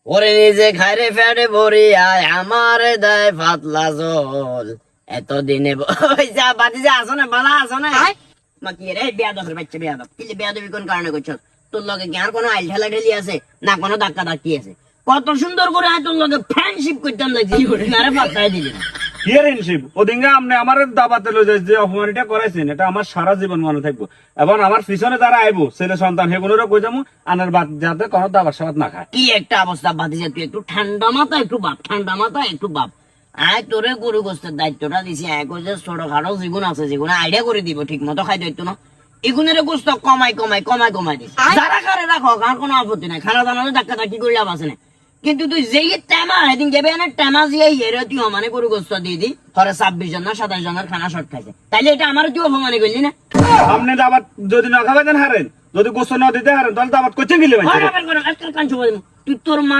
ওরে নিজে খাইরে ফেটে ভরি আয় আমার দেয় পাতলা জল এতদিনে যা বাতি যা আসো না বালা আসো না মা কি রে বেয়াদবের বাচ্চা বেয়াদব কি বেয়াদবি কোন কারণে করছ তোর লগে কি আর কোনো আইল ঠেলা ঠেলি আছে না কোনো ধাক্কা ধাক্কি আছে কত সুন্দর করে আমি তোর লগে ফ্রেন্ডশিপ করতাম দেখছি আরে পাত্তাই দিলি না হিয়ারেনশিপ ওদিনকে আপনি আমার দাবাতে লই যে অপমানটা করাইছেন এটা আমার সারা জীবন মনে থাকবো এবং আমার পিছনে যারা আইবো ছেলে সন্তান সেগুলোরও কই যাবো আনার বাদ যাতে কোনো দাবার সাবাদ না খায় কি একটা অবস্থা বাতিজা তুই একটু ঠান্ডা মাথা একটু বাপ ঠান্ডা মাথা একটু বাপ আয় তোরে গরু গোস্তের দায়িত্বটা দিছি এক যে ছোটখাটো যেগুন আছে যেগুলো আইডিয়া করে দিব ঠিক মতো খাই দায়িত্ব না এগুনের গোস্ত কমাই দিস যারা খারে রাখো আর কোনো আপত্তি নাই খানা দানা ধাক্কা ধাক্কি করলে আছে না কিন্তু তুই যেই টেমা এদিন যাবে না টেমা দিয়ে এর তুই অমানে গরু গোস্ত দিয়ে দি ধরে 26 জন না 27 জনের খানা শর্ট খাইছে তাইলে এটা আমার তুই অপমানে করলি না আপনি দাবাত যদি না খাবেন হারেন যদি গোস্ত না দিতে হারেন তাহলে দাবাত করছেন গেলে তুই তোর মা